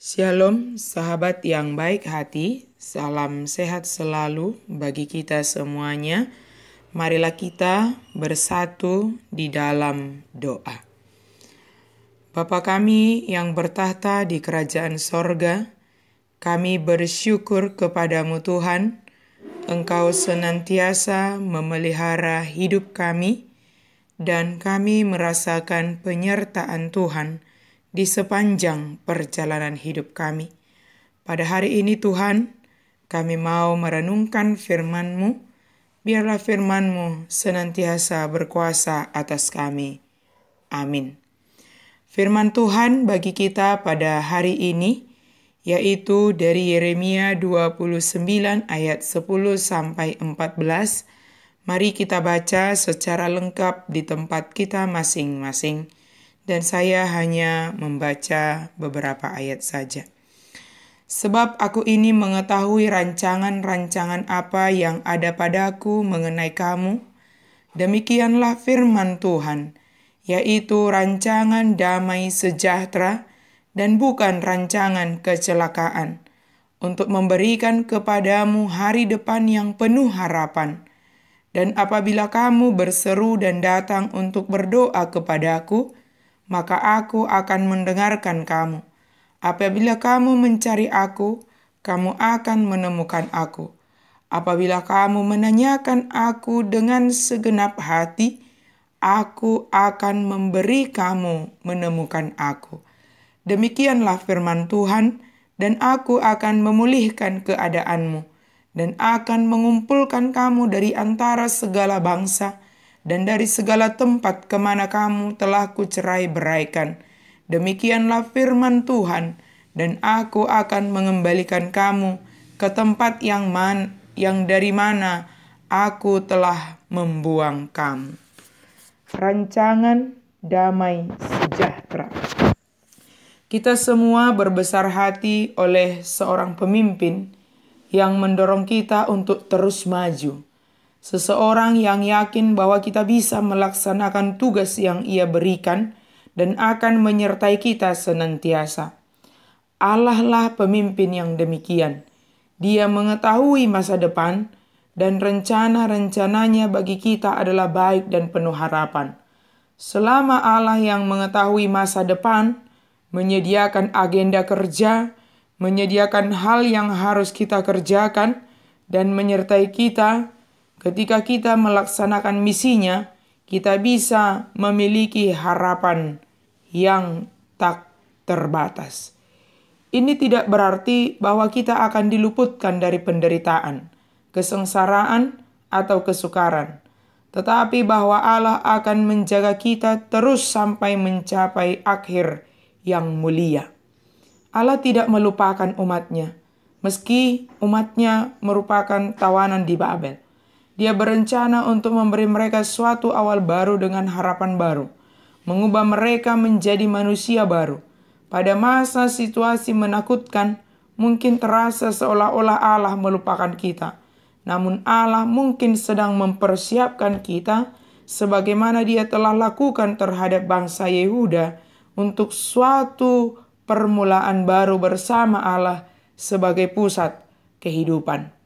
Shalom sahabat yang baik hati, salam sehat selalu bagi kita semuanya. Marilah kita bersatu di dalam doa. Bapa kami yang bertahta di kerajaan sorga, kami bersyukur kepadamu Tuhan, Engkau senantiasa memelihara hidup kami, dan kami merasakan penyertaan Tuhan di sepanjang perjalanan hidup kami. Pada hari ini Tuhan, kami mau merenungkan firman-Mu. Biarlah firman-Mu senantiasa berkuasa atas kami. Amin. Firman Tuhan bagi kita pada hari ini, yaitu dari Yeremia 29 ayat 10 sampai 14. Mari kita baca secara lengkap di tempat kita masing-masing. Dan saya hanya membaca beberapa ayat saja. Sebab aku ini mengetahui rancangan-rancangan apa yang ada padaku mengenai kamu. Demikianlah firman Tuhan, yaitu rancangan damai sejahtera dan bukan rancangan kecelakaan, untuk memberikan kepadamu hari depan yang penuh harapan. Dan apabila kamu berseru dan datang untuk berdoa kepadaku, maka aku akan mendengarkan kamu. Apabila kamu mencari aku, kamu akan menemukan aku. Apabila kamu menanyakan aku dengan segenap hati, aku akan memberi kamu menemukan aku. Demikianlah firman Tuhan, dan aku akan memulihkan keadaanmu, dan akan mengumpulkan kamu dari antara segala bangsa, dan dari segala tempat kemana kamu telah kucerai-beraikan. Demikianlah firman Tuhan, dan aku akan mengembalikan kamu ke tempat yang dari mana aku telah membuang kamu. Rancangan damai sejahtera. Kita semua berbesar hati oleh seorang pemimpin yang mendorong kita untuk terus maju. Seseorang yang yakin bahwa kita bisa melaksanakan tugas yang Ia berikan dan akan menyertai kita senantiasa. Allah lah pemimpin yang demikian. Dia mengetahui masa depan dan rencana-rencananya bagi kita adalah baik dan penuh harapan. Selama Allah yang mengetahui masa depan, menyediakan agenda kerja, menyediakan hal yang harus kita kerjakan, dan menyertai kita, ketika kita melaksanakan misinya, kita bisa memiliki harapan yang tak terbatas. Ini tidak berarti bahwa kita akan diluputkan dari penderitaan, kesengsaraan, atau kesukaran. Tetapi bahwa Allah akan menjaga kita terus sampai mencapai akhir yang mulia. Allah tidak melupakan umatnya, meski umatnya merupakan tawanan di Babel. Dia berencana untuk memberi mereka suatu awal baru dengan harapan baru, mengubah mereka menjadi manusia baru. Pada masa situasi menakutkan, mungkin terasa seolah-olah Allah melupakan kita. Namun Allah mungkin sedang mempersiapkan kita sebagaimana Dia telah lakukan terhadap bangsa Yehuda untuk suatu permulaan baru bersama Allah sebagai pusat kehidupan.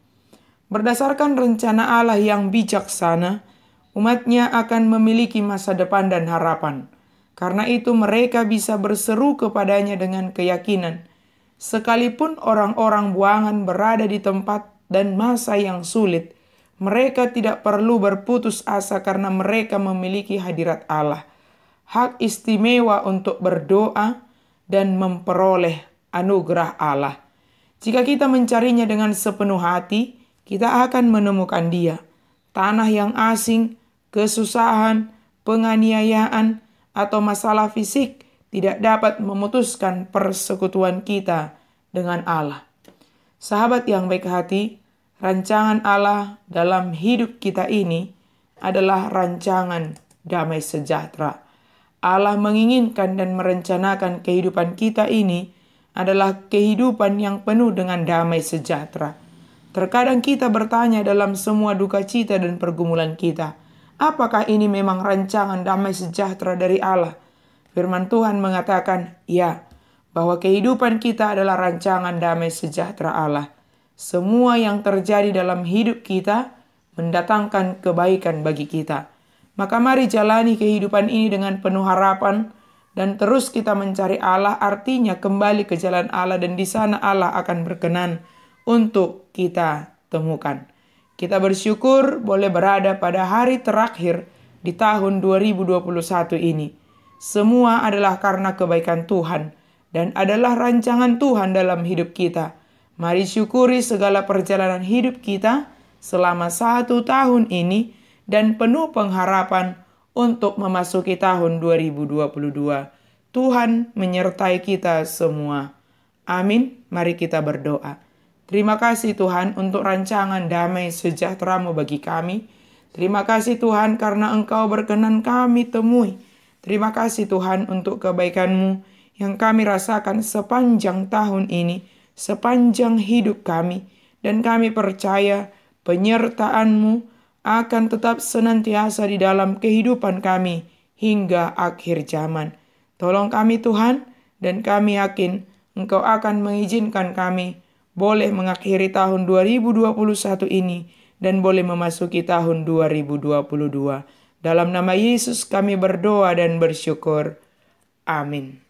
Berdasarkan rencana Allah yang bijaksana, umatnya akan memiliki masa depan dan harapan. Karena itu mereka bisa berseru kepadanya dengan keyakinan. Sekalipun orang-orang buangan berada di tempat dan masa yang sulit, mereka tidak perlu berputus asa karena mereka memiliki hadirat Allah. Hak istimewa untuk berdoa dan memperoleh anugerah Allah. Jika kita mencarinya dengan sepenuh hati, kita akan menemukan Dia. Tanah yang asing, kesusahan, penganiayaan, atau masalah fisik tidak dapat memutuskan persekutuan kita dengan Allah. Sahabat yang baik hati, rancangan Allah dalam hidup kita ini adalah rancangan damai sejahtera. Allah menginginkan dan merencanakan kehidupan kita ini adalah kehidupan yang penuh dengan damai sejahtera. Terkadang kita bertanya dalam semua duka cita dan pergumulan kita, apakah ini memang rancangan damai sejahtera dari Allah? Firman Tuhan mengatakan, ya, bahwa kehidupan kita adalah rancangan damai sejahtera Allah. Semua yang terjadi dalam hidup kita mendatangkan kebaikan bagi kita. Maka mari jalani kehidupan ini dengan penuh harapan dan terus kita mencari Allah, artinya kembali ke jalan Allah dan di sana Allah akan berkenan untuk kita temukan. Kita bersyukur boleh berada pada hari terakhir di tahun 2021 ini. Semua adalah karena kebaikan Tuhan dan adalah rancangan Tuhan dalam hidup kita. Mari syukuri segala perjalanan hidup kita selama 1 tahun ini dan penuh pengharapan untuk memasuki tahun 2022. Tuhan menyertai kita semua. Amin. Mari kita berdoa. Terima kasih Tuhan untuk rancangan damai sejahtera-Mu bagi kami. Terima kasih Tuhan karena Engkau berkenan kami temui. Terima kasih Tuhan untuk kebaikan-Mu yang kami rasakan sepanjang tahun ini, sepanjang hidup kami. Dan kami percaya penyertaan-Mu akan tetap senantiasa di dalam kehidupan kami hingga akhir zaman. Tolong kami Tuhan, dan kami yakin Engkau akan mengizinkan kami boleh mengakhiri tahun 2021 ini dan boleh memasuki tahun 2022. Dalam nama Yesus kami berdoa dan bersyukur. Amin.